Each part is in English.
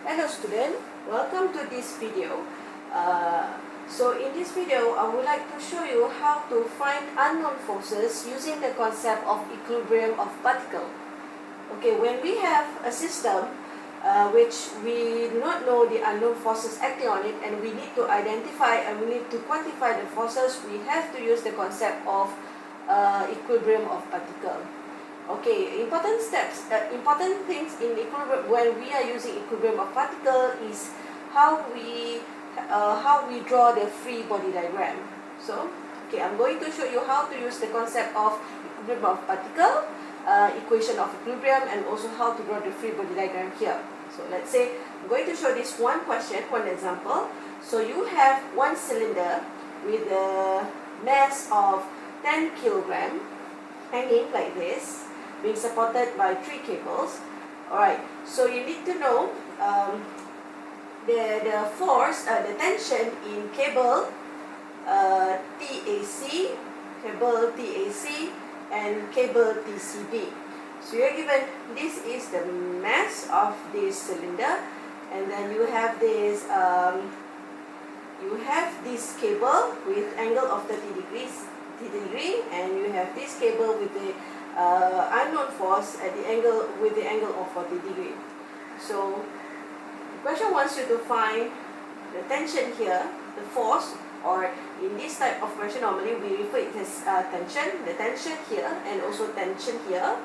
Hello student, welcome to this video. So in this video, I would like to show you how to find unknown forces using the concept of equilibrium of particle. Okay, when we have a system which we do not know the unknown forces acting on it, and we need to identify and we need to quantify the forces, we have to use the concept of equilibrium of particle. Okay, important things in equilibrium when we are using equilibrium of particle is how we draw the free body diagram. So, okay, I'm going to show you how to use the concept of equilibrium of particle, equation of equilibrium, and also how to draw the free body diagram here. So, let's say I'm going to show this one question, one example. So, you have one cylinder with a mass of 10 kilogram hanging like this, being supported by 3 cables. Alright, so you need to know the force, the tension in cable TAC, and cable TCB. So you're given this is the mass of this cylinder, and then you have this cable with angle of 30 degrees, and you have this cable with the unknown force at the angle of 40 degree. So the question wants you to find the tension here, the force, or in this type of question normally we refer it as tension, the tension here and also tension here,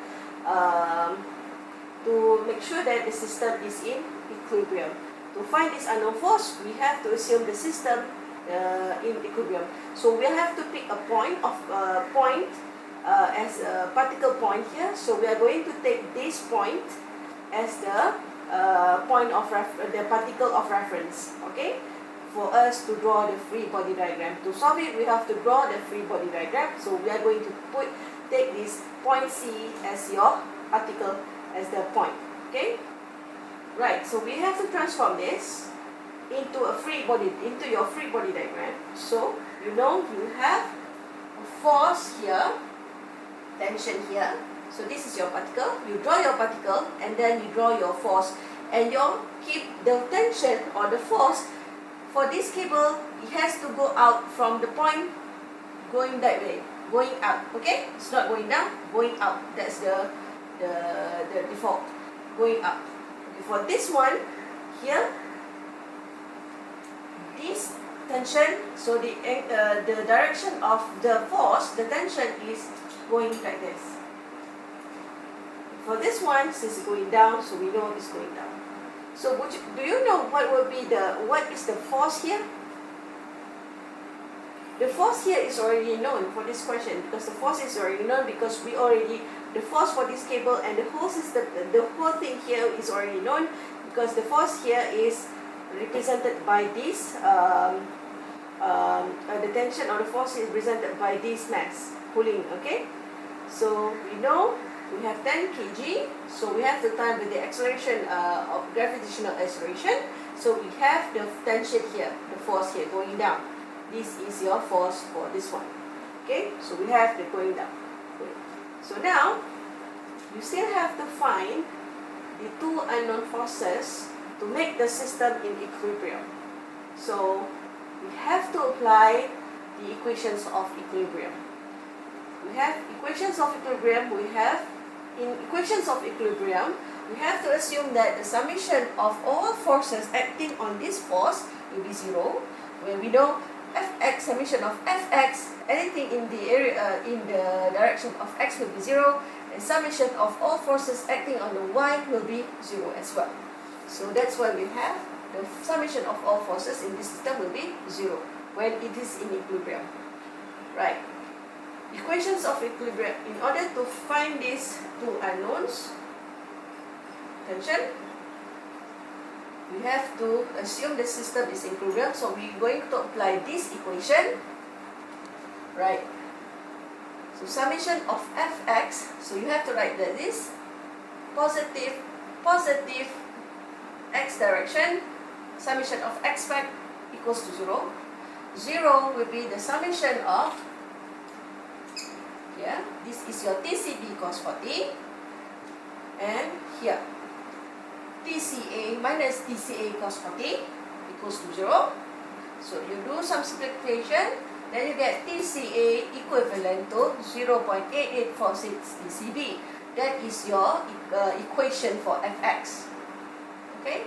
to make sure that the system is in equilibrium. To find this unknown force, we have to assume the system in equilibrium. So we have to pick a point as a particle point here. So we are going to take this point as the the particle of reference. Okay, for us to draw the free body diagram. To solve it, we have to draw the free body diagram. So we are going to take this point C as your particle as the point. Okay, right. So we have to transform this into your free body diagram. So you know you have a force here, tension here. So this is your particle. You draw your particle and then you draw your force, and you keep the tension or the force for this cable. It has to go out from the point, going that way, going up. Okay, it's not going down, going out. That's the default, going up. Okay, for this one here, this tension, so the direction of the force, the tension is going like this. For this one, since it's going down, so we know it's going down. So do you know what is the force here? The force here is already known for this question, because the force is already known because the force for this cable and the whole system, the whole thing here is already known, because the force here is represented by this, the tension or the force is represented by this mass pulling. Okay, so we know we have 10 kg, so we have to time with the acceleration of gravitational acceleration. So we have the tension here, the force here going down. This is your force for this one. Okay, so we have the going down. So now you still have to find the two unknown forces to make the system in equilibrium. So we have to apply the equations of equilibrium. We have equations of equilibrium. In equations of equilibrium, we have to assume that the summation of all forces acting on this force will be 0. Where we know Fx, summation of Fx, anything in the area in the direction of x will be 0, and summation of all forces acting on the y will be 0 as well. So that's why we have the summation of all forces in this system will be 0 when it is in equilibrium. Right. Equations of equilibrium. In order to find these two unknowns, tension, we have to assume the system is in equilibrium. So we're going to apply this equation. Right. So summation of Fx. So you have to write that this positive x direction, summation of x back equals to 0. 0 will be the summation of, this is your TCB cos 40, and here TCA minus TCA cos 40 equals to 0. So you do some simplification, then you get TCA equivalent to 0.8846 TCB. That is your equation for fx. Okay?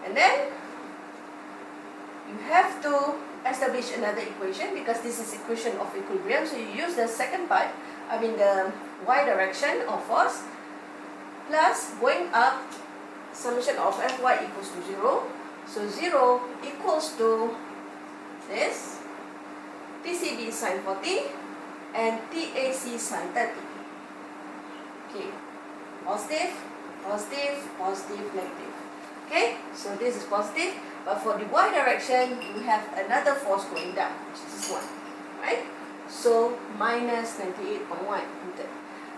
And then you have to establish another equation because this is equation of equilibrium. So you use the second part, the y direction of force, plus going up, summation of Fy equals to 0. So 0 equals to this, TCB sine 40 and TAC sine 30. Okay, positive, positive, positive, negative. Okay, so this is positive, but for the y direction, you have another force going down, which is this one, right? So minus 98.1 Newton.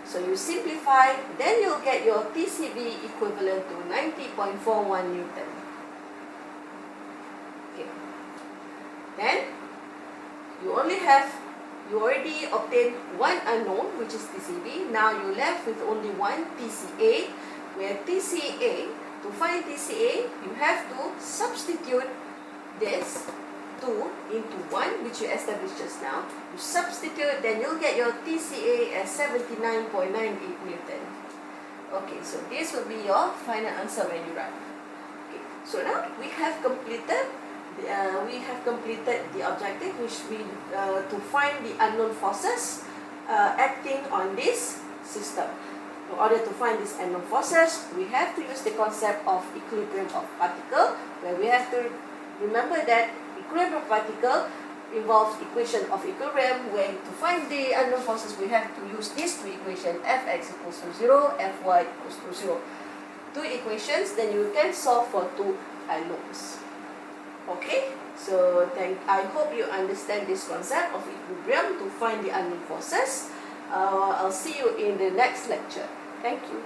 So you simplify, then you'll get your TCB equivalent to 90.41 Newton. Okay. Then you already obtained one unknown, which is TCB. Now you're left with only one TCA, where TCA, to find TCA, you have to substitute this 2 into 1, which you established just now. You substitute, then you'll get your TCA as 79.98 Newton. Okay, so this will be your final answer when you run. Okay, so now we have completed the objective, which we to find the unknown forces acting on this system. In order to find these unknown forces, we have to use the concept of equilibrium of particle, where we have to remember that equilibrium of particle involves equation of equilibrium, where to find the unknown forces we have to use these two equations, Fx equals to 0, Fy equals to 0. Two equations, then you can solve for two unknowns. Okay, so I hope you understand this concept of equilibrium to find the unknown forces. I'll see you in the next lecture. Thank you.